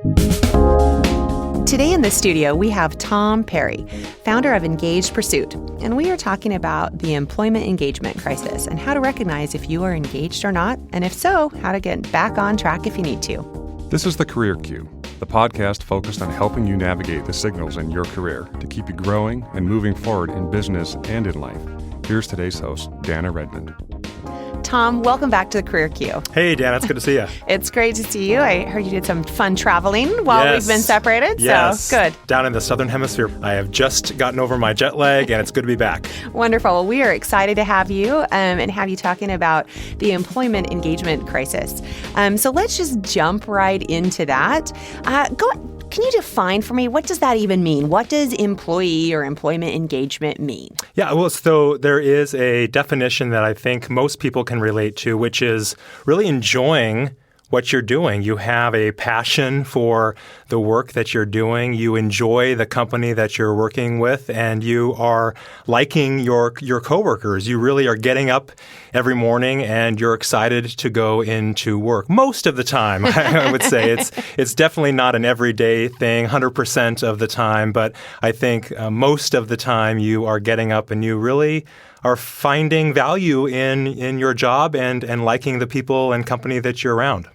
Today in the studio, we have Tom Perry, founder of Engaged Pursuit, and we are talking about the employment engagement crisis and how to recognize if you are engaged or not, and if so, how to get back on track if you need to. This is The Career Cue, the podcast focused on helping you navigate the signals in your career to keep you growing and moving forward in business and in life. Here's today's host, Dana Redmond. Tom, welcome back to The Career Cue. Hey, Dan, it's good to see you. It's great to see you. I heard you did some fun traveling while we've been separated, so good. Down in the Southern Hemisphere. I have just gotten over my jet lag, and it's good to be back. Wonderful. Well, we are excited to have you and have you talking about the employment engagement crisis. So let's just jump right into that. Can you define for me, what does that even mean? What does employee or employment engagement mean? Yeah, well, so there is a definition that I think most people can relate to, which is really enjoying what you're doing. You have a passion for the work that you're doing. You enjoy the company that you're working with, and you are liking your coworkers. You really are getting up every morning, and you're excited to go into work. Most of the time, I would say. It's definitely not an everyday thing, 100% of the time, but I think most of the time you are getting up and you really are finding value in your job and liking the people and company that you're around.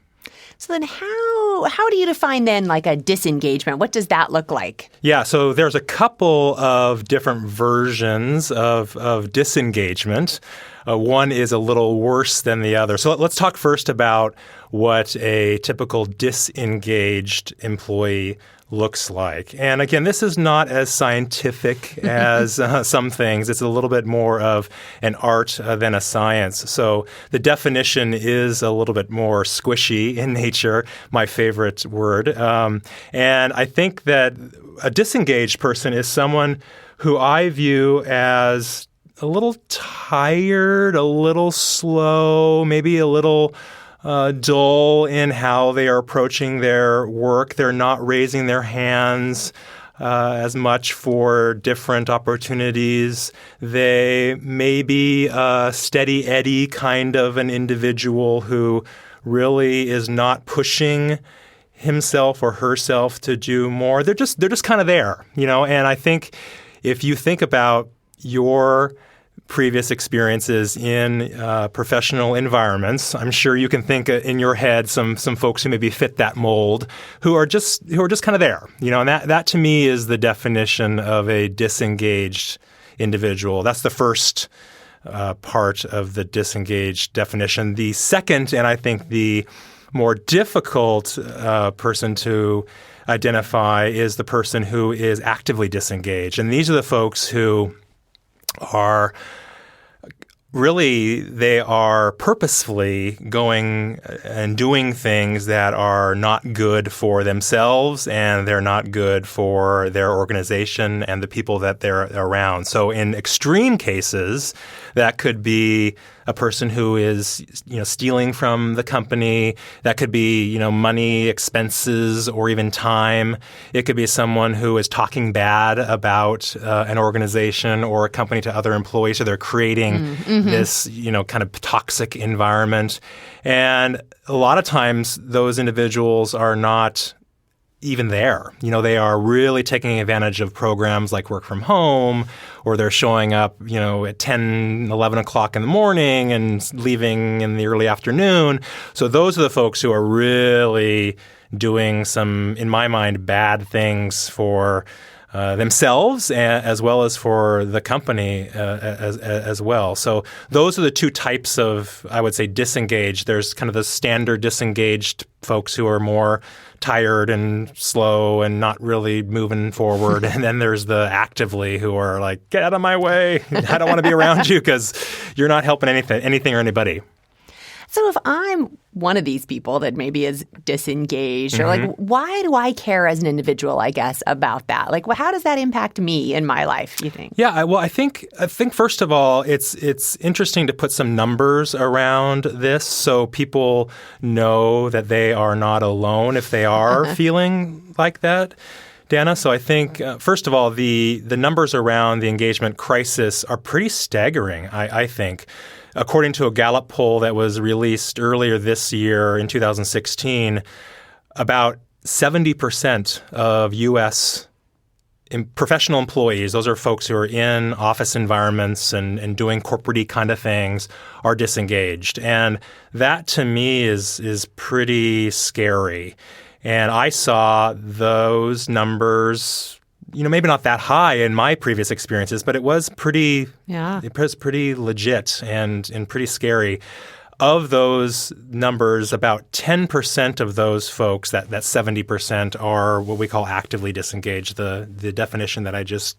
So then how do you define then like a disengagement? What does that look like? Yeah, so there's a couple of different versions of disengagement. One is a little worse than the other. So let's talk first about what a typical disengaged employee looks like. And again, this is not as scientific as some things. It's a little bit more of an art than a science. So the definition is a little bit more squishy in nature, my favorite word. And I think that a disengaged person is someone who I view as a little tired, a little slow, maybe a little dull in how they are approaching their work. They're not raising their hands as much for different opportunities. They may be a steady Eddie kind of an individual who really is not pushing himself or herself to do more. They're just kind of there, And I think if you think about your previous experiences in professional environments, I'm sure you can think in your head some folks who maybe fit that mold who are just kind of there, and that to me is the definition of a disengaged individual. That's the first part of the disengaged definition. The second, and I think the more difficult person to identify, is the person who is actively disengaged. And these are the folks who are they are purposefully going and doing things that are not good for themselves, and they're not good for their organization and the people that they're around. So in extreme cases, that could be a person who is, stealing from the company. That could be, money, expenses, or even time. It could be someone who is talking bad about an organization or a company to other employees. So they're creating this, kind of toxic environment. And a lot of times those individuals are not even there. They are really taking advantage of programs like work from home, or they're showing up, at 10, 11 o'clock in the morning and leaving in the early afternoon. So those are the folks who are really doing some, in my mind, bad things for themselves as well as for the company as well. So those are the two types of, I would say, disengaged. There's kind of the standard disengaged folks who are more tired and slow and not really moving forward. And then there's the actively who are like, get out of my way. I don't want to be around you because you're not helping anything or anybody. So if I'm one of these people that maybe is disengaged, or like, why do I care as an individual, I guess, about that? Like, how does that impact me in my life, you think? Yeah, well, I think first of all, it's interesting to put some numbers around this so people know that they are not alone if they are feeling like that, Dana. So I think, first of all, the numbers around the engagement crisis are pretty staggering, I think. According to a Gallup poll that was released earlier this year in 2016, about 70% of U.S. Professional employees, those are folks who are in office environments and doing corporate-y kind of things, are disengaged. And that to me is pretty scary. And I saw those numbers, maybe not that high in my previous experiences, but it was pretty legit and pretty scary. Of those numbers, about 10% of those folks, that 70%, are what we call actively disengaged, the definition that I just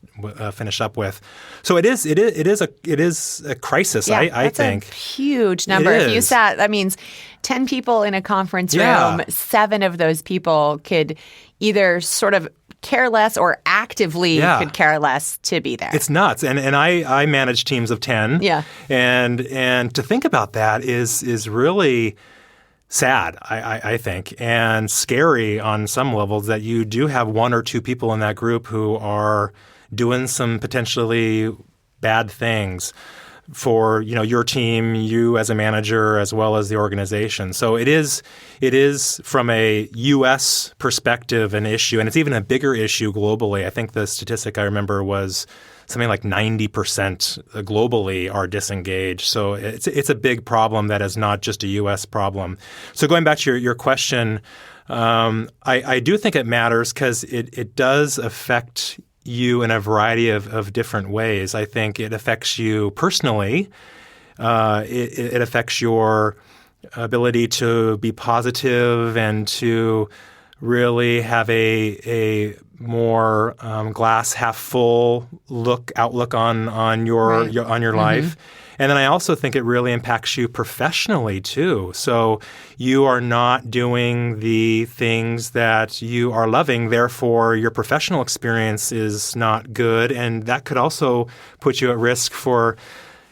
finished up with. So it is a crisis, I think. That's a huge number. If you sat, that means 10 people in a conference room, 7 of those people could either sort of care less or actively could care less to be there. It's nuts. And I manage teams of 10. Yeah. And to think about that is really sad, I think, and scary on some levels, that you do have 1 or 2 people in that group who are doing some potentially bad things for your team, you as a manager, as well as the organization. So it is from a U.S. perspective an issue, and it's even a bigger issue globally. I think the statistic I remember was something like 90% globally are disengaged. So it's a big problem that is not just a U.S. problem. So going back to your question, I do think it matters because it does affect you in a variety of different ways. I think it affects you personally. It affects your ability to be positive and to really have a more glass half full outlook on your life. And then I also think it really impacts you professionally too. So you are not doing the things that you are loving, therefore your professional experience is not good, and that could also put you at risk for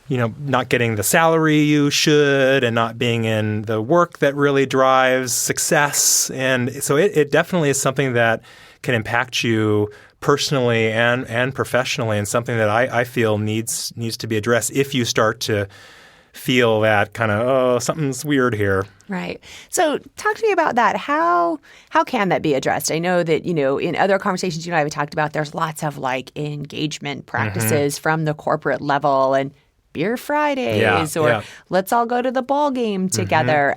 not getting the salary you should and not being in the work that really drives success. And so it definitely is something that can impact you personally and professionally, and something that I feel needs to be addressed if you start to feel that kind of, something's weird here. Right. So talk to me about that. How can that be addressed? I know that, in other conversations you and I have talked about, there's lots of engagement practices from the corporate level, and Beer Fridays, or let's all go to the ball game together.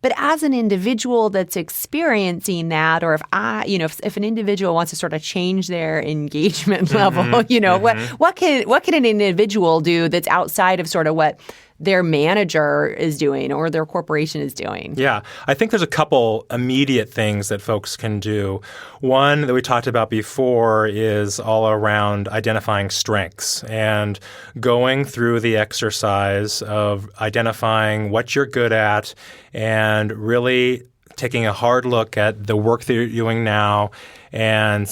But as an individual that's experiencing that, or if an individual wants to sort of change their engagement level, what can an individual do that's outside of sort of what their manager is doing or their corporation is doing? Yeah. I think there's a couple immediate things that folks can do. One that we talked about before is all around identifying strengths and going through the exercise of identifying what you're good at and really taking a hard look at the work that you're doing now and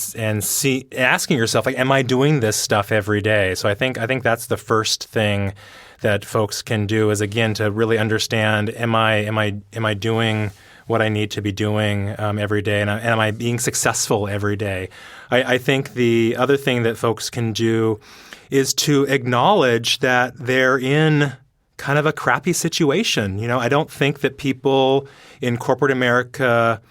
asking yourself, am I doing this stuff every day? So I think that's the first thing that folks can do, is again to really understand, am I doing what I need to be doing every day, and am I being successful every day? I think the other thing that folks can do is to acknowledge that they're in kind of a crappy situation. I don't think that people in corporate America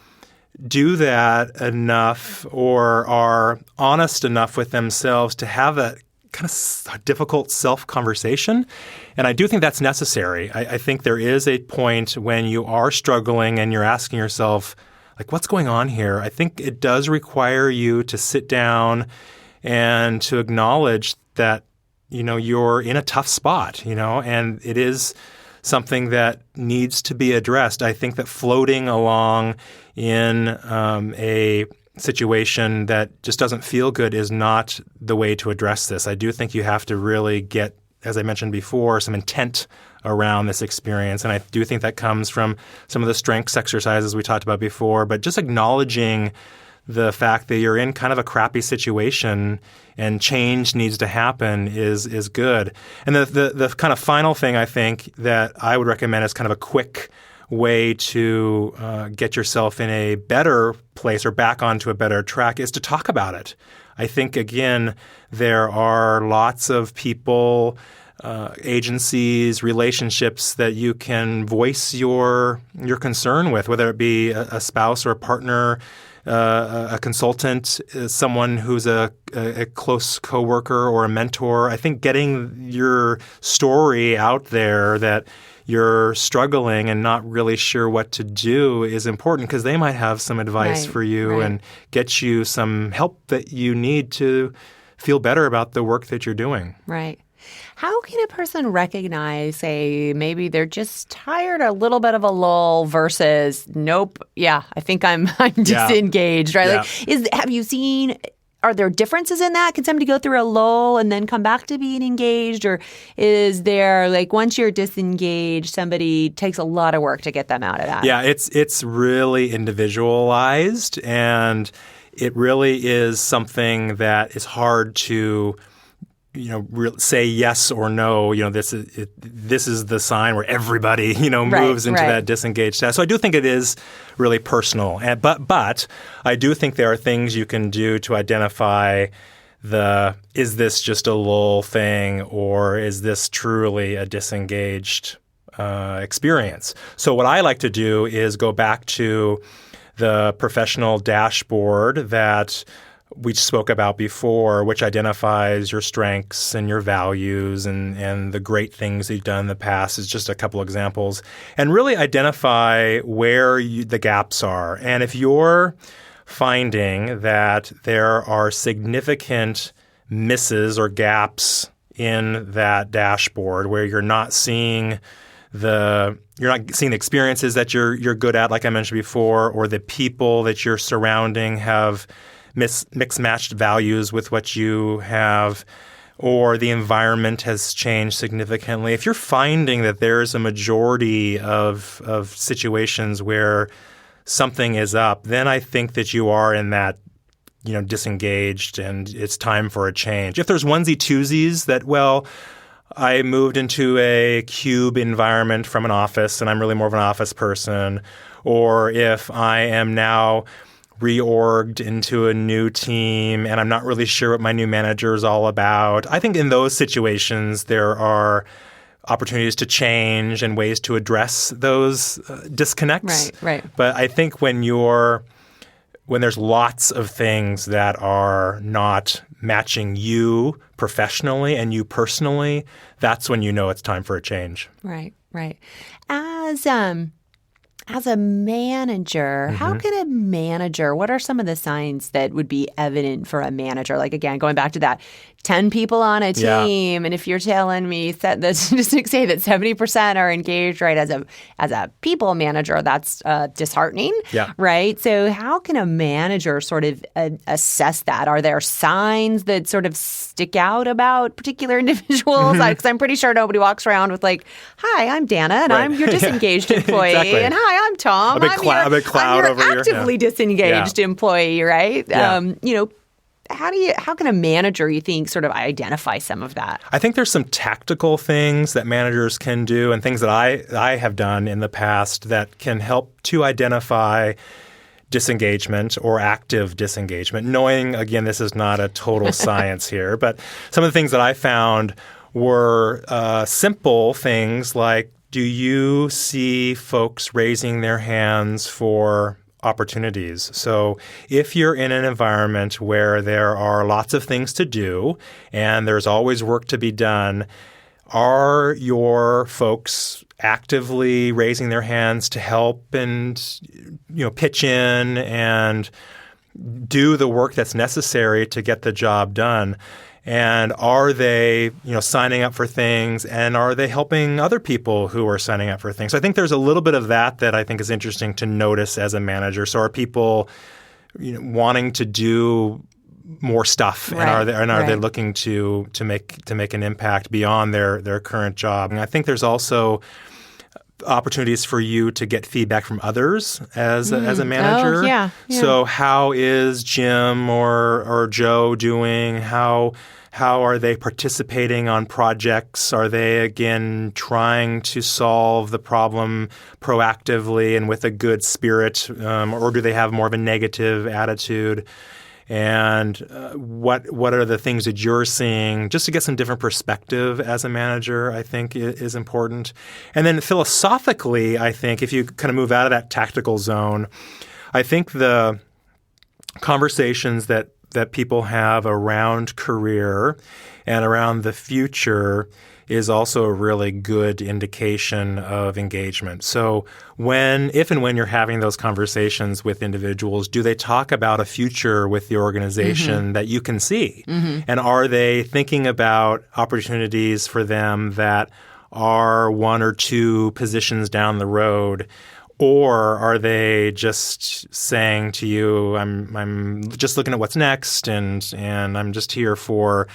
do that enough or are honest enough with themselves to have that kind of difficult self-conversation. And I do think that's necessary. I think there is a point when you are struggling and you're asking yourself, what's going on here? I think it does require you to sit down and to acknowledge that, you're in a tough spot, and it is something that needs to be addressed. I think that floating along in a situation that just doesn't feel good is not the way to address this. I do think you have to really get, as I mentioned before, some intent around this experience. And I do think that comes from some of the strengths exercises we talked about before, but just acknowledging the fact that you're in kind of a crappy situation and change needs to happen is good. And the kind of final thing I think that I would recommend is kind of a quick way to get yourself in a better place or back onto a better track is to talk about it. I think, again, there are lots of people agencies, relationships that you can voice your concern with, whether it be a spouse or a partner, a consultant, someone who's a close coworker or a mentor. I think getting your story out there that you're struggling and not really sure what to do is important because they might have some advice for you and get you some help that you need to feel better about the work that you're doing. Right. How can a person recognize, say, maybe they're just tired, a little bit of a lull versus, nope, yeah, I think I'm disengaged, right? Yeah. Like, have you seen, are there differences in that? Can somebody go through a lull and then come back to being engaged? Or is there, like, once you're disengaged, somebody takes a lot of work to get them out of that? Yeah, it's really individualized, and it really is something that is hard to say yes or no. This is the sign where everybody moves into that disengaged status. So I do think it is really personal, but I do think there are things you can do to identify is this just a lull thing or is this truly a disengaged experience? So what I like to do is go back to the professional dashboard that we spoke about before, which identifies your strengths and your values and the great things that you've done in the past. Is just a couple examples. And really identify where the gaps are. And if you're finding that there are significant misses or gaps in that dashboard where you're not seeing the experiences that you're good at, like I mentioned before, or the people that you're surrounding have mixed-matched values with what you have, or the environment has changed significantly. If you're finding that there's a majority of situations where something is up, then I think that you are in that disengaged and it's time for a change. If there's onesie-twosies that, I moved into a cube environment from an office and I'm really more of an office person, or if I am now reorged into a new team and I'm not really sure what my new manager is all about. I think in those situations there are opportunities to change and ways to address those disconnects. Right. But I think when there's lots of things that are not matching you professionally and you personally, that's when you know it's time for a change. Right. As a manager, how can a manager, what are some of the signs that would be evident for a manager? Like, again, going back to that, 10 people on a team, and if you're telling me that the statistics say that 70% are engaged, right, as a people manager, that's disheartening, right? So how can a manager sort of assess that? Are there signs that sort of stick out about particular individuals? Because I'm pretty sure nobody walks around with like, hi, I'm Dana, and I'm your disengaged employee, exactly. and hi, I'm Tom. A big cloud I'm over your actively disengaged employee, right? Yeah. How can a manager, you think, sort of identify some of that? I think there's some tactical things that managers can do and things that I have done in the past that can help to identify disengagement or active disengagement, knowing, again, this is not a total science here. But some of the things that I found were simple things like, do you see folks raising their hands for opportunities? So if you're in an environment where there are lots of things to do and there's always work to be done, are your folks actively raising their hands to help and pitch in and do the work that's necessary to get the job done? And are they, signing up for things, and are they helping other people who are signing up for things? So I think there's a little bit of that I think is interesting to notice as a manager. So are people, wanting to do more stuff, and are they looking to make an impact beyond their current job? And I think there's also opportunities for you to get feedback from others as a manager. Oh, yeah. So how is Jim or Joe doing? How are they participating on projects? Are they, again, trying to solve the problem proactively and with a good spirit, or do they have more of a negative attitude? and what are the things that you're seeing, just to get some different perspective as a manager, I think is important. And then philosophically, I think if you kind of move out of that tactical zone, I think the conversations that people have around career and around the future is also a really good indication of engagement. So if and when you're having those conversations with individuals, do they talk about a future with the organization that you can see? And are they thinking about opportunities for them that are one or two positions down the road? Or are they just saying to you, I'm just looking at what's next and I'm just here for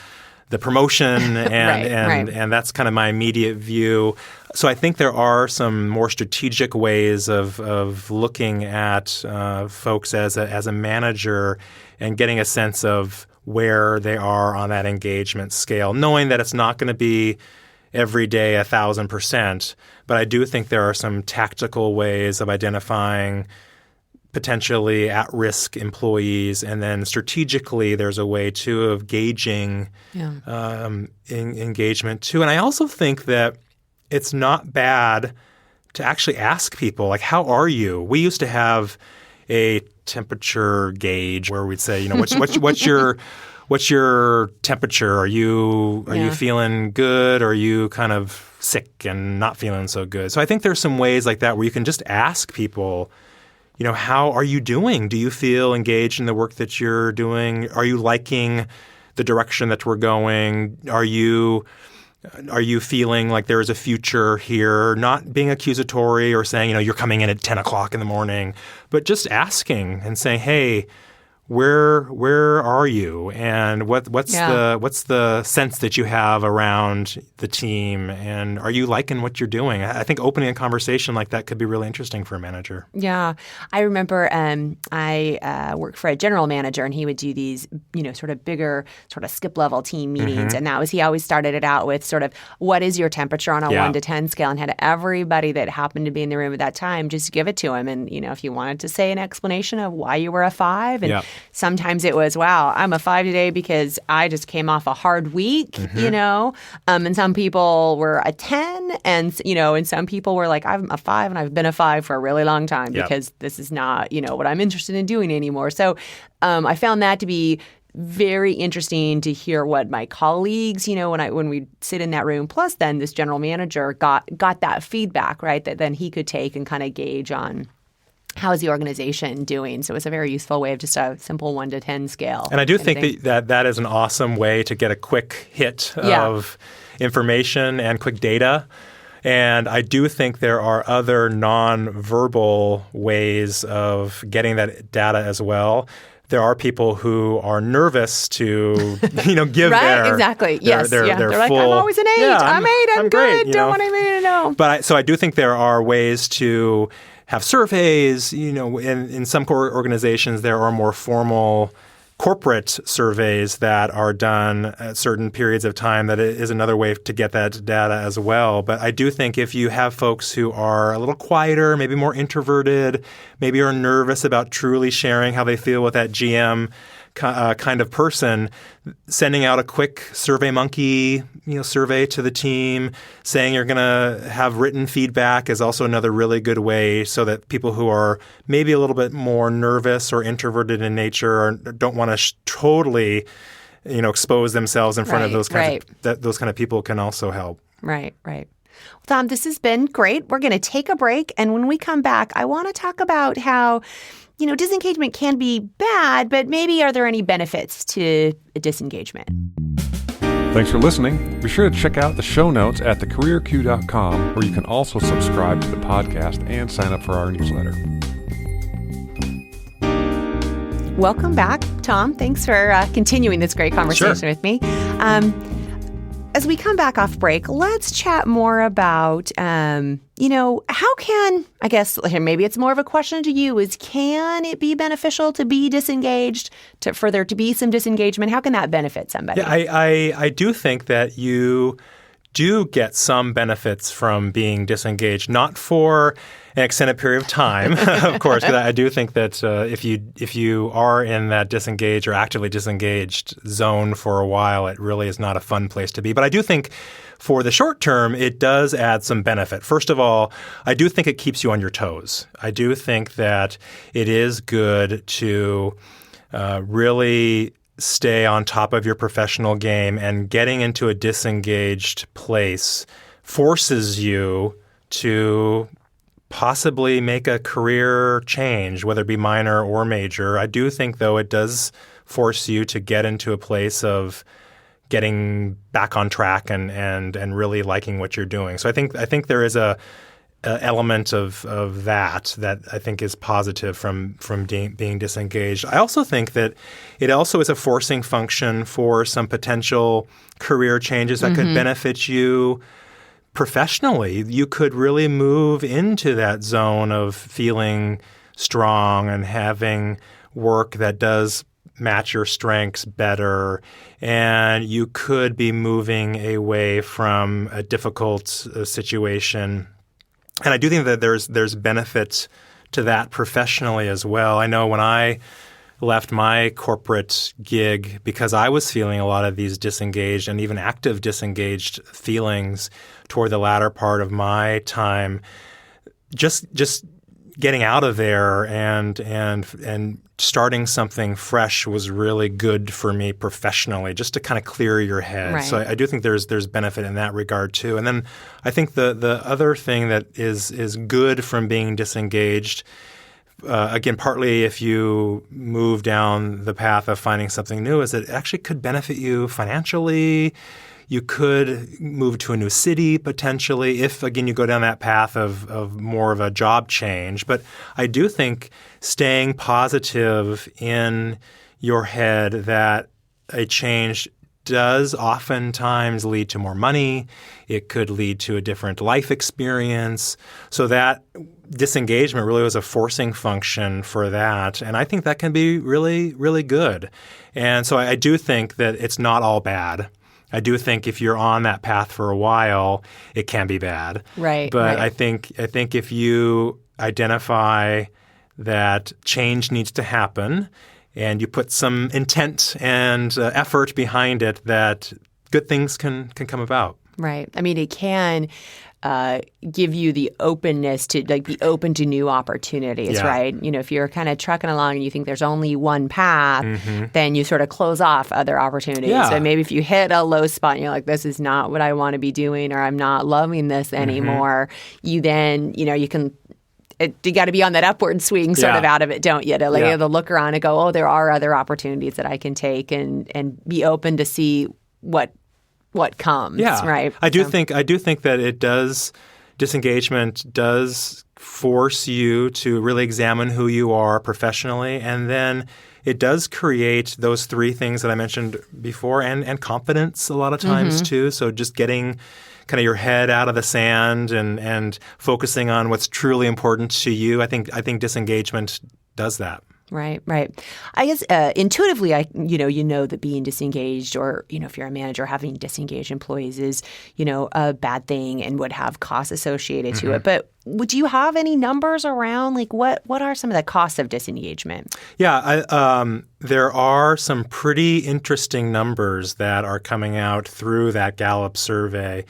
the promotion and that's kind of my immediate view. So I think there are some more strategic ways of looking at folks as a manager and getting a sense of where they are on that engagement scale, knowing that it's not going to be every day 1,000%. But I do think there are some tactical ways of identifying potentially at-risk employees, and then strategically there's a way too of gauging engagement too. And I also think that it's not bad to actually ask people, like, how are you? We used to have a temperature gauge where we'd say, what's your temperature? Are you feeling good? Or are you kind of sick and not feeling so good? So I think there's some ways like that where you can just ask people, how are you doing? Do you feel engaged in the work that you're doing? Are you liking the direction that we're going? Are you feeling like there is a future here? Not being accusatory or saying, you're coming in at 10 o'clock in the morning, but just asking and saying, hey, where are you, and what's the sense that you have around the team, and are you liking what you're doing? I think opening a conversation like that could be really interesting for a manager. Yeah, I remember I worked for a general manager, and he would do these sort of bigger sort of skip level team meetings, and he always started it out with sort of what is your temperature on a 1 to 10 scale, and had everybody that happened to be in the room at that time just give it to him, and if you wanted to say an explanation of why you were a 5 and sometimes it was, wow, I'm a 5 today because I just came off a hard week, and some people were a 10, and some people were like, I'm a 5 and I've been a 5 for a really long time because this is not, what I'm interested in doing anymore. So I found that to be very interesting to hear what my colleagues, when we sit in that room, plus then this general manager got that feedback, right, that then he could take and kind of gauge on how is the organization doing? So it's a very useful way of just a simple 1 to 10 scale. And I do think that is an awesome way to get a quick hit of information and quick data. And I do think there are other nonverbal ways of getting that data as well. There are people who are nervous to, give right? Exactly. Yes. They're full, like, I'm always an 8. I'm 8. I'm good. Great, Don't want anybody to know. So I do think there are ways to have surveys. In some organizations, there are more formal corporate surveys that are done at certain periods of time. That is another way to get that data as well. But I do think if you have folks who are a little quieter, maybe more introverted, maybe are nervous about truly sharing how they feel with that GM kind of person, sending out a quick SurveyMonkey survey to the team, saying you're going to have written feedback is also another really good way, so that people who are maybe a little bit more nervous or introverted in nature or don't want to totally expose themselves in front of those kinds of those kind of people can also help. Right. Well, Tom, this has been great. We're going to take a break, and when we come back, I want to talk about how disengagement can be bad, but maybe are there any benefits to disengagement? Thanks for listening. Be sure to check out the show notes at thecareerq.com, where you can also subscribe to the podcast and sign up for our newsletter. Welcome back, Tom. Thanks for continuing this great conversation with me. As we come back off break, let's chat more about, how can, I guess, maybe it's more of a question to you, is can it be beneficial to be disengaged, for there to be some disengagement? How can that benefit somebody? Yeah, I do think that you do get some benefits from being disengaged, not for an extended period of time, of course, because I do think that if you are in that disengaged or actively disengaged zone for a while, it really is not a fun place to be. But I do think for the short term, it does add some benefit. First of all, I do think it keeps you on your toes. I do think that it is good to really stay on top of your professional game, and getting into a disengaged place forces you to possibly make a career change, whether it be minor or major. I do think, though, it does force you to get into a place of getting back on track and really liking what you're doing. So I think there is a element of that I think is positive from being disengaged. I also think that it also is a forcing function for some potential career changes that could benefit you professionally. You could really move into that zone of feeling strong and having work that does match your strengths better, and you could be moving away from a difficult situation. And I do think that there's benefit to that professionally as well. I know when I left my corporate gig, because I was feeling a lot of these disengaged and even active disengaged feelings toward the latter part of my time, just getting out of there and starting something fresh was really good for me professionally, just to kind of clear your head. Right. So I do think there's benefit in that regard too. And then I think the other thing that is good from being disengaged, again, partly if you move down the path of finding something new, is that it actually could benefit you financially. You could move to a new city potentially if, again, you go down that path of more of a job change. But I do think staying positive in your head that a change does oftentimes lead to more money. It could lead to a different life experience. So that disengagement really was a forcing function for that. And I think that can be really, really good. And so I do think that it's not all bad. I do think if you're on that path for a while, it can be bad. Right. But right. I think if you identify that change needs to happen and you put some intent and effort behind it, that good things can come about. Right. I mean, it can give you the openness to be open to new opportunities, right? You know, if you're kind of trucking along and you think there's only one path, then you sort of close off other opportunities. Yeah. So maybe if you hit a low spot and you're like, this is not what I want to be doing, or I'm not loving this anymore, you then, you can you got to be on that upward swing sort of out of it, don't you? To to look around and go, oh, there are other opportunities that I can take and be open to see what comes, right? I do think that it does, disengagement does force you to really examine who you are professionally, and then it does create those three things that I mentioned before, and confidence a lot of times too. So just getting kind of your head out of the sand and focusing on what's truly important to you. I think disengagement does that. Right. I guess intuitively, you know that being disengaged, or if you're a manager, having disengaged employees is a bad thing and would have costs associated to it. But would you have any numbers around what are some of the costs of disengagement? Yeah, there are some pretty interesting numbers that are coming out through that Gallup survey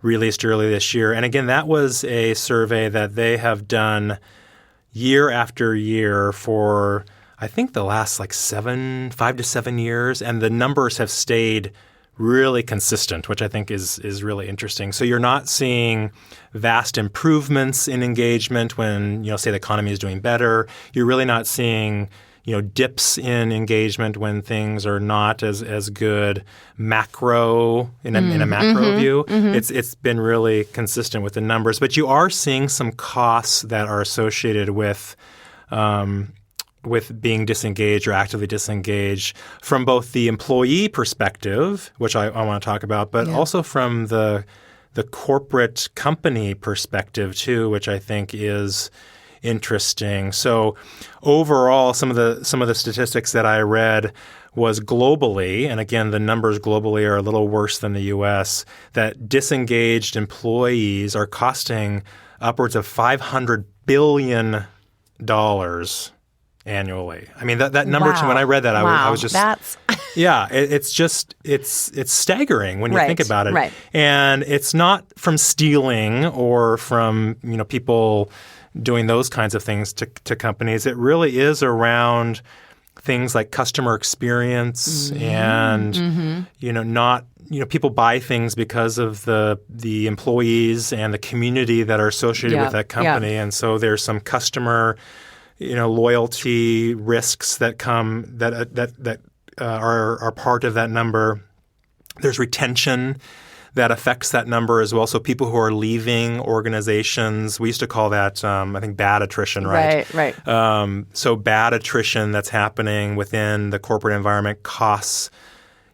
released early this year. And again, that was a survey that they have done year after year for, I think, the last 5 to 7 years, and the numbers have stayed really consistent, which I think is really interesting. So you're not seeing vast improvements in engagement when, say, the economy is doing better. You're really not seeing, dips in engagement when things are not as good. Macro in a macro view, it's been really consistent with the numbers. But you are seeing some costs that are associated with being disengaged or actively disengaged from both the employee perspective, which I want to talk about, but also from the corporate company perspective too, which I think is interesting. So overall, some of the statistics that I read was globally, and again, the numbers globally are a little worse than the U.S., that disengaged employees are costing upwards of $500 billion annually. I mean, that number, Wow. when I read that, I was just... That's Yeah, it's staggering when you think about it. Right. And it's not from stealing or from people doing those kinds of things to companies. It really is around things like customer experience and people buy things because of the employees and the community that are associated with that company. And so there's some customer loyalty risks that come that are part of that number. There's retention that affects that number as well. So people who are leaving organizations, we used to call that, I think, bad attrition, right? Right. So bad attrition that's happening within the corporate environment costs,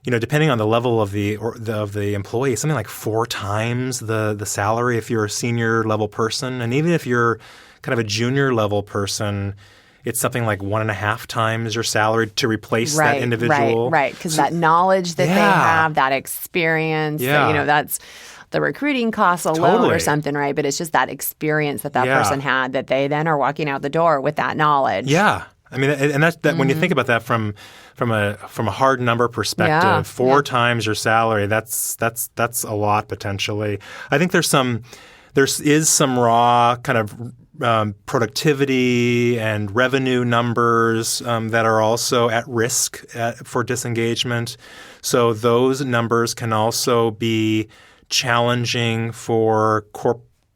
depending on the level of the employee, something like 4 times the salary if you're a senior level person. And even if you're kind of a junior level person, it's something like 1.5 times your salary to replace that individual. Right. Because that knowledge that they have, that experience, that's the recruiting costs alone or something, right? But it's just that experience that person had that they then are walking out the door with that knowledge. Yeah. I mean, and that's when you think about that from a hard number perspective, 4 times your salary, that's a lot potentially. I think there is some raw kind of productivity and revenue numbers that are also at risk for disengagement. So those numbers can also be challenging for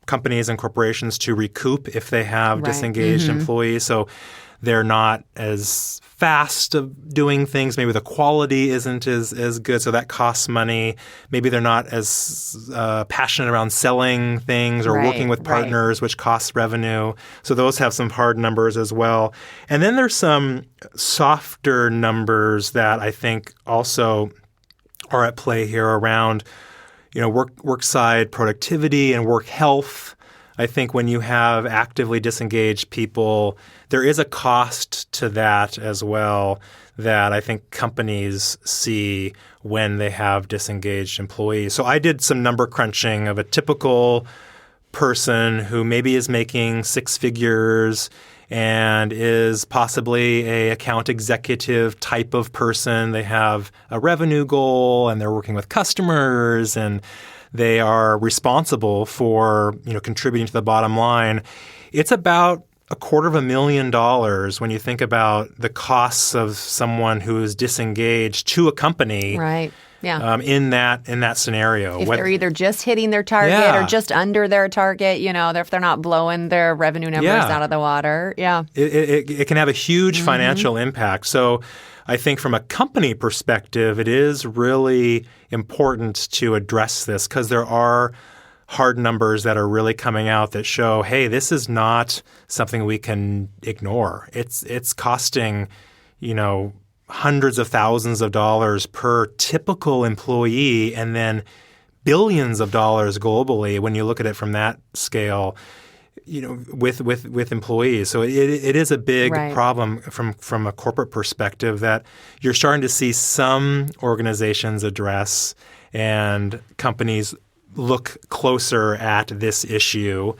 companies and corporations to recoup if they have disengaged employees. So they're not as fast of doing things. Maybe the quality isn't as good, so that costs money. Maybe they're not as passionate around selling things or working with partners, which costs revenue. So those have some hard numbers as well. And then there's some softer numbers that I think also are at play here around workside productivity and work health. I think when you have actively disengaged people, there is a cost to that as well that I think companies see when they have disengaged employees. So I did some number crunching of a typical person who maybe is making 6 figures and is possibly a account executive type of person. They have a revenue goal and they're working with customers and they are responsible for contributing to the bottom line. It's about $250,000 when you think about the costs of someone who is disengaged to a company. Right. Yeah. In that scenario. If they're either just hitting their target or just under their target, if they're not blowing their revenue numbers out of the water. Yeah. It can have a huge financial impact. So I think from a company perspective, it is really important to address this because there are hard numbers that are really coming out that show, hey, this is not something we can ignore. It's costing, hundreds of thousands of dollars per typical employee and then billions of dollars globally when you look at it from that scale, with employees. So it is a big problem from a corporate perspective that you're starting to see some organizations address and companies look closer at this issue.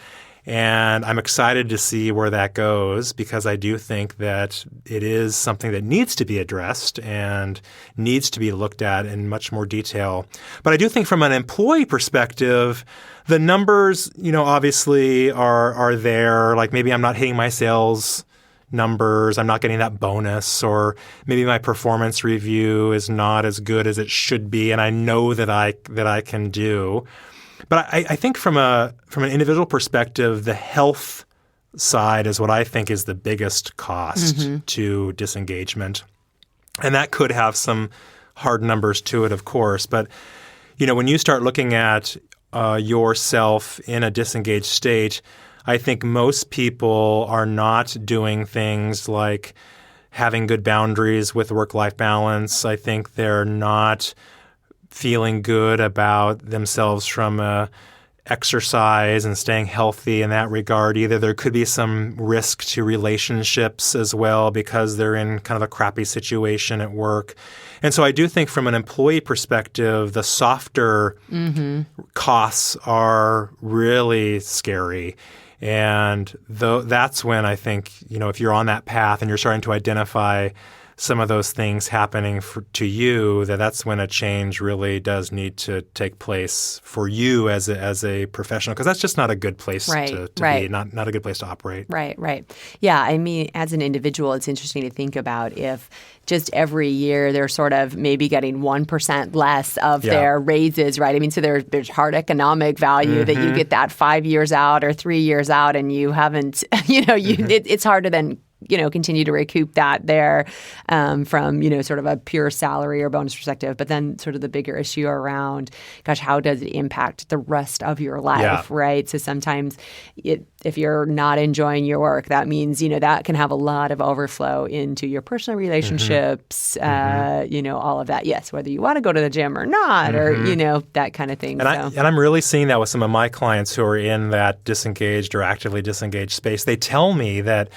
And I'm excited to see where that goes because I do think that it is something that needs to be addressed and needs to be looked at in much more detail. But I do think from an employee perspective, the numbers, obviously are there. Like maybe I'm not hitting my sales numbers, I'm not getting that bonus, or maybe my performance review is not as good as it should be, and I know that I can do. But I think from an individual perspective, the health side is what I think is the biggest cost to disengagement. And that could have some hard numbers to it, of course. But, when you start looking at yourself in a disengaged state, I think most people are not doing things like having good boundaries with work-life balance. I think they're not feeling good about themselves from a exercise and staying healthy in that regard. Either there could be some risk to relationships as well because they're in kind of a crappy situation at work. And so I do think from an employee perspective, the softer costs are really scary. And that's when I think, if you're on that path and you're starting to identify some of those things happening to you, that's when a change really does need to take place for you as a professional, because that's just not a good place to be, not a good place to operate. Right. Yeah, I mean, as an individual, it's interesting to think about if just every year they're sort of maybe getting 1% less of their raises, right? I mean, so there's hard economic value that you get that 5 years out or 3 years out, and you haven't, it's hard to then continue to recoup that there from, sort of a pure salary or bonus perspective. But then sort of the bigger issue around, gosh, how does it impact the rest of your life, right? So sometimes if you're not enjoying your work, that means, that can have a lot of overflow into your personal relationships, all of that. Yes, whether you want to go to the gym or not, or, that kind of thing. And I'm really seeing that with some of my clients who are in that disengaged or actively disengaged space. They tell me that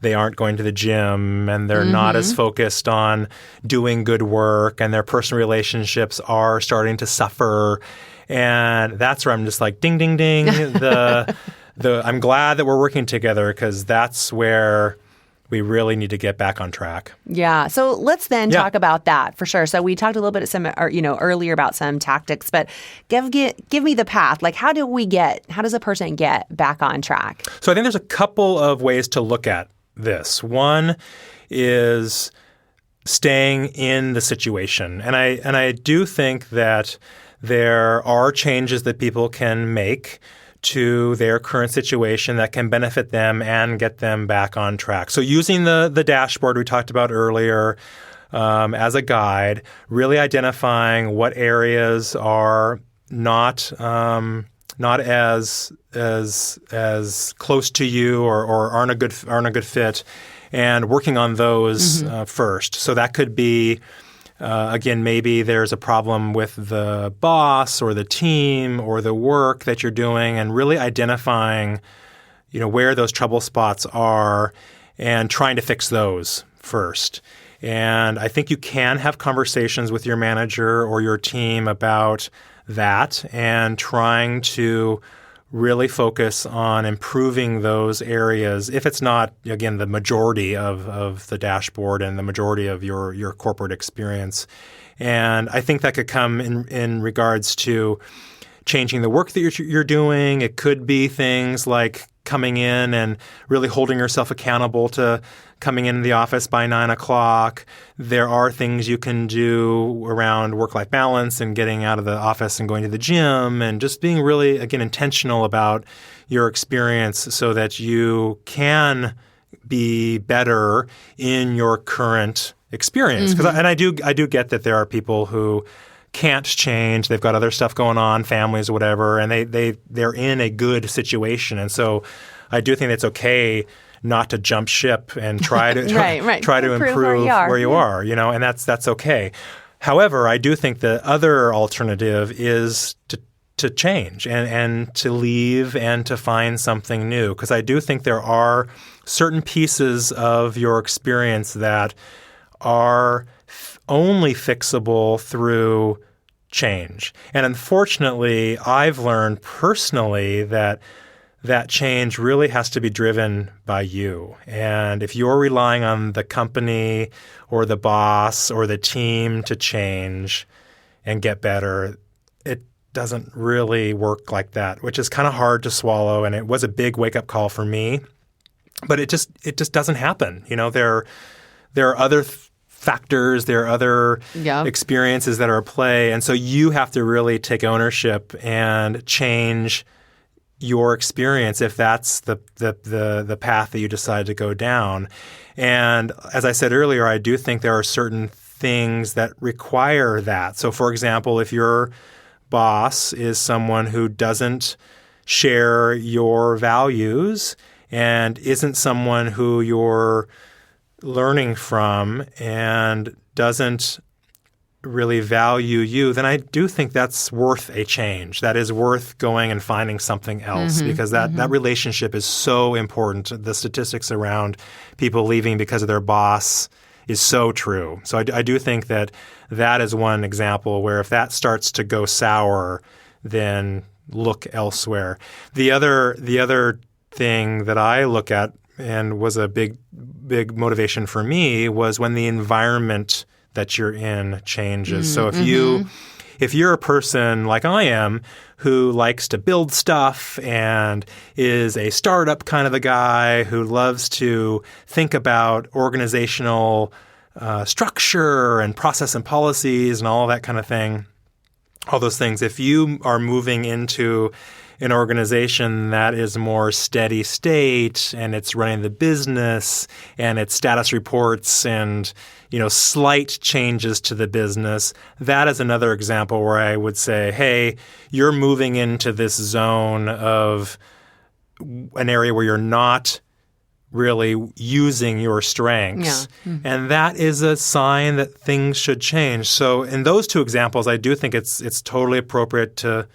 they aren't going to the gym and they're not as focused on doing good work, and their personal relationships are starting to suffer. And that's where I'm just like, ding, ding, ding. I'm glad that we're working together, because that's where we really need to get back on track. Yeah. So let's then talk about that for sure. So we talked a little bit earlier about some tactics, but give me the path. Like, how does a person get back on track? So I think there's a couple of ways to look at this. One is staying in the situation. And I do think that there are changes that people can make to their current situation that can benefit them and get them back on track. So using the dashboard we talked about earlier as a guide, really identifying what areas are not as close to you or aren't a good fit, and working on those first. So that could be again, maybe there's a problem with the boss or the team or the work that you're doing, and really identifying, where those trouble spots are and trying to fix those first. And I think you can have conversations with your manager or your team about that and trying to really focus on improving those areas, if it's not, again, the majority of the dashboard and the majority of your corporate experience. And I think that could come in regards to changing the work that you're doing. It could be things like coming in and really holding yourself accountable to coming in the office by 9 o'clock. There are things you can do around work-life balance and getting out of the office and going to the gym, and just being really, again, intentional about your experience so that you can be better in your current experience. And I do get that there are people who can't change. They've got other stuff going on, families or whatever, and they're in a good situation. And so I do think it's okay not to jump ship and try to try to improve where you are, and that's okay. However, I do think the other alternative is to change and to leave and to find something new, because I do think there are certain pieces of your experience that are only fixable through change. And unfortunately, I've learned personally that change really has to be driven by you. And if you're relying on the company or the boss or the team to change and get better, it doesn't really work like that, which is kind of hard to swallow. And it was a big wake-up call for me. But it just doesn't happen. There are other factors, there are other experiences that are at play. And so you have to really take ownership and change your experience if that's the path that you decide to go down. And as I said earlier, I do think there are certain things that require that. So for example, if your boss is someone who doesn't share your values and isn't someone who you're learning from and doesn't really value you, then I do think that's worth a change. That is worth going and finding something else because that relationship is so important. The statistics around people leaving because of their boss is so true. So I do think that is one example where if that starts to go sour, then look elsewhere. The other thing that I look at and was a big motivation for me was when the environment that you're in changes. So if you're a person like I am who likes to build stuff and is a startup kind of a guy who loves to think about organizational structure and process and policies and all that kind of thing, all those things, if you are moving into an organization that is more steady state and it's running the business and it's status reports and slight changes to the business, that is another example where I would say, hey, you're moving into this zone of an area where you're not really using your strengths. Yeah. And that is a sign that things should change. So in those two examples, I do think it's totally appropriate to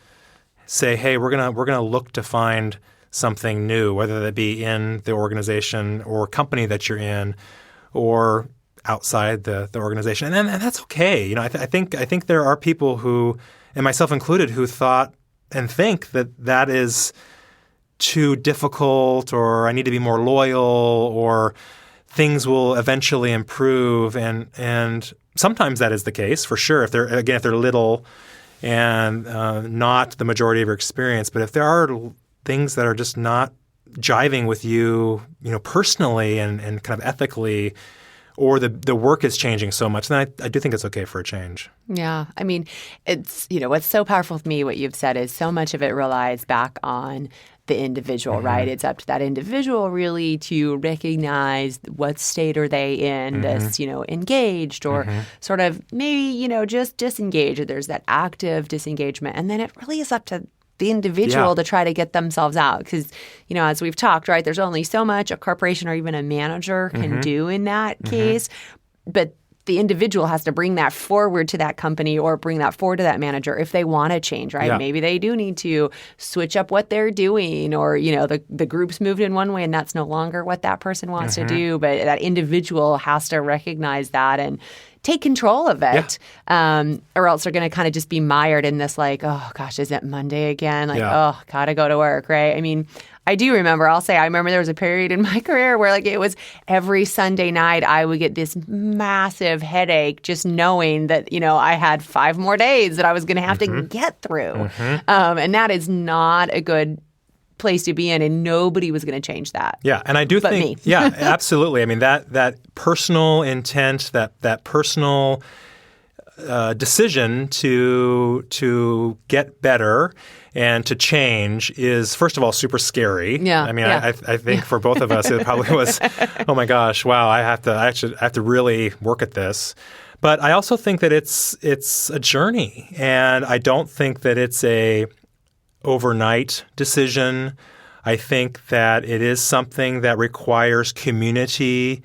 say, hey, we're gonna look to find something new, whether that be in the organization or company that you're in, or outside the organization, and that's okay. I think there are people who, and myself included, who thought and think that is too difficult, or I need to be more loyal, or things will eventually improve, and sometimes that is the case for sure. If they're little and not the majority of your experience, but if there are things that are just not jiving with you, personally and kind of ethically, or the work is changing so much, then I do think it's okay for a change. Yeah. I mean, it's, what's so powerful with me, what you've said, is so much of it relies back on the individual, right? It's up to that individual really to recognize what state are they in, this, engaged or sort of maybe, just disengaged. There's that active disengagement. And then it really is up to the individual to try to get themselves out. Because, as we've talked, right, there's only so much a corporation or even a manager can do in that case. But the individual has to bring that forward to that company or bring that forward to that manager if they want to change, right? Yeah. Maybe they do need to switch up what they're doing, or, the group's moved in one way and that's no longer what that person wants to do. But that individual has to recognize that and take control of it, or else they're going to kind of just be mired in this like, oh, gosh, is it Monday again? Like, oh, got to go to work, right? I mean, I do remember, I remember there was a period in my career where it was every Sunday night I would get this massive headache just knowing that, I had 5 more days that I was going to have to get through. And that is not a good place to be in, and nobody was going to change that. Yeah, and I do think, yeah, absolutely. I mean, that personal intent, that personal decision to get better and to change is, first of all, super scary. Yeah. I mean, I think for both of us, it probably was, oh my gosh, wow, I have to really work at this. But I also think that it's a journey, and I don't think that it's a overnight decision. I think that it is something that requires community.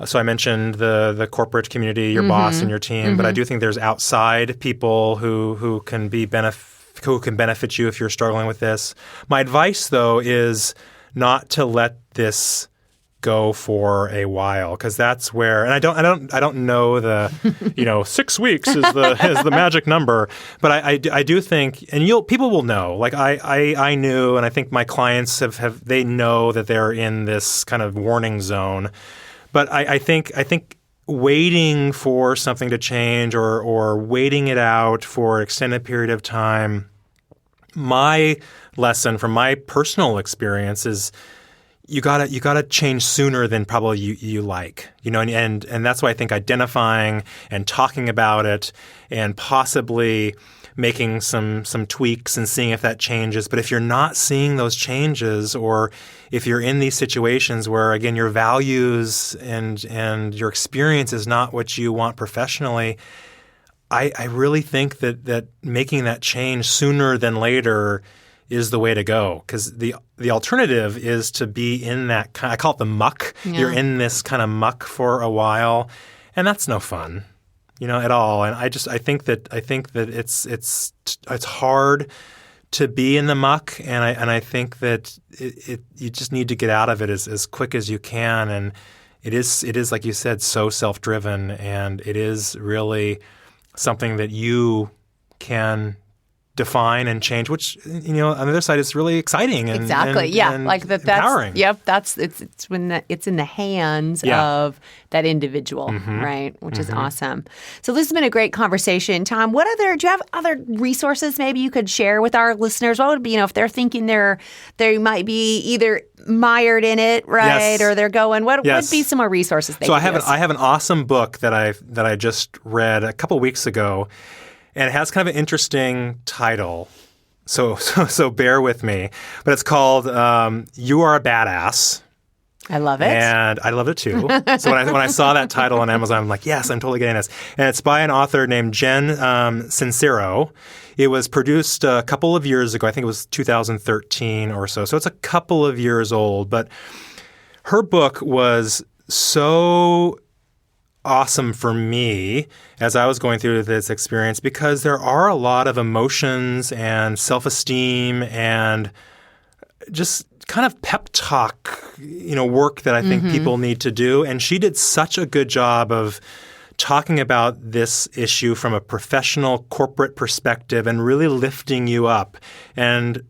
So I mentioned the corporate community, your boss and your team, but I do think there's outside people who can benefit you if you're struggling with this. My advice, though, is not to let this go for a while, because that's where, and I don't know the 6 weeks is the magic number, but I do think, and people will know. Like I knew, and I think my clients have they know that they're in this kind of warning zone. But I think waiting for something to change or waiting it out for an extended period of time, my lesson from my personal experience is you gotta change sooner than probably you like, and that's why I think identifying and talking about it and possibly making some tweaks and seeing if that changes. But if you're not seeing those changes, or if you're in these situations where, again, your values and your experience is not what you want professionally, I really think that making that change sooner than later is the way to go, because the alternative is to be in that I call it the muck. Yeah. You're in this kind of muck for a while, and that's no fun. at all. And I think that it's hard to be in the muck, and I think that you just need to get out of it as quick as you can. And it is like you said, so self-driven, and it is really something that you can define and change, which on the other side is really exciting and exactly, and like that's empowering. Yep, it's when it's in the hands of that individual, right? Which is awesome. So this has been a great conversation, Tom. Do you have other resources maybe you could share with our listeners? What would be, if they're thinking they might be either mired in it, right, Yes. or they're going, what would be some more resources? So I have an awesome book that I just read a couple weeks ago. And it has kind of an interesting title, so bear with me. But it's called "You Are a Badass." I love it, and I love it too. So when I saw that title on Amazon, I'm like, yes, I'm totally getting this. And it's by an author named Jen Sincero. It was produced a couple of years ago. I think it was 2013 or so. So it's a couple of years old. But her book was so awesome for me as I was going through this experience, because there are a lot of emotions and self-esteem and just kind of pep talk, work that I think people need to do. And she did such a good job of talking about this issue from a professional corporate perspective and really lifting you up. And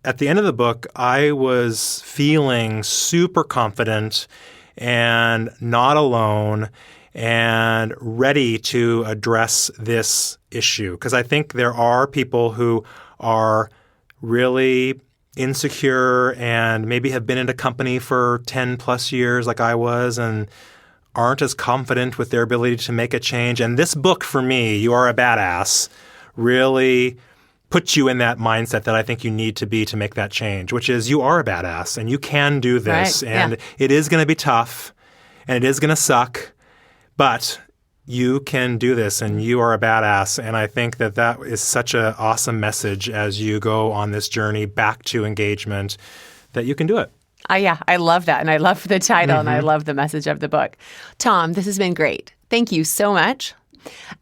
at the end of the book, I was feeling super confident and not alone and ready to address this issue. Because I think there are people who are really insecure and maybe have been in a company for 10 plus years like I was and aren't as confident with their ability to make a change. And this book for me, You Are a Badass, really puts you in that mindset that I think you need to be to make that change, which is you are a badass and you can do this. Right, and it is going to be tough and it is going to suck. But you can do this, and you are a badass. And I think that is such an awesome message as you go on this journey back to engagement, that you can do it. I love that. And I love the title, and I love the message of the book. Tom, this has been great. Thank you so much.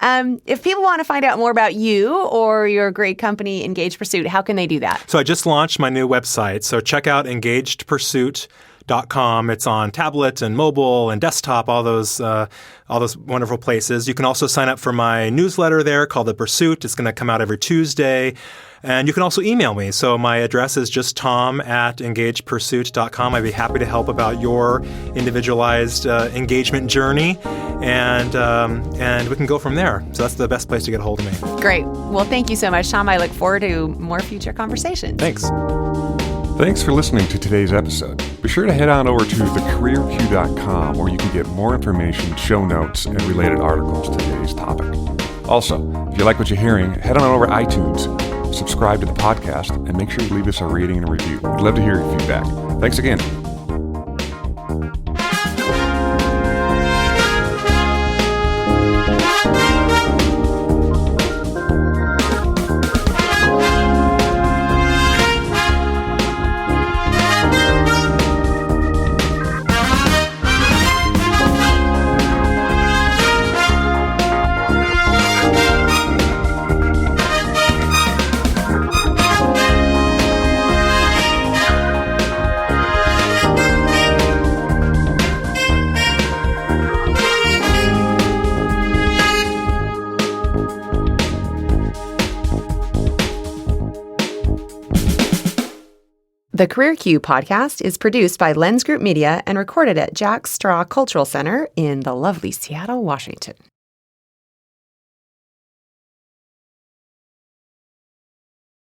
If people want to find out more about you or your great company, Engaged Pursuit, how can they do that? So I just launched my new website. So check out engagedpursuit.com. It's on tablet and mobile and desktop, all those wonderful places. You can also sign up for my newsletter there called The Pursuit. It's going to come out every Tuesday. And you can also email me. So my address is just tom@engagedpursuit.com. I'd be happy to help about your individualized engagement journey. And we can go from there. So that's the best place to get a hold of me. Great. Well, thank you so much, Tom. I look forward to more future conversations. Thanks. Thanks for listening to today's episode. Be sure to head on over to thecareerq.com where you can get more information, show notes, and related articles to today's topic. Also, if you like what you're hearing, head on over to iTunes, subscribe to the podcast, and make sure you leave us a rating and a review. We'd love to hear your feedback. Thanks again. The Career Q podcast is produced by Lens Group Media and recorded at Jack Straw Cultural Center in the lovely Seattle, Washington.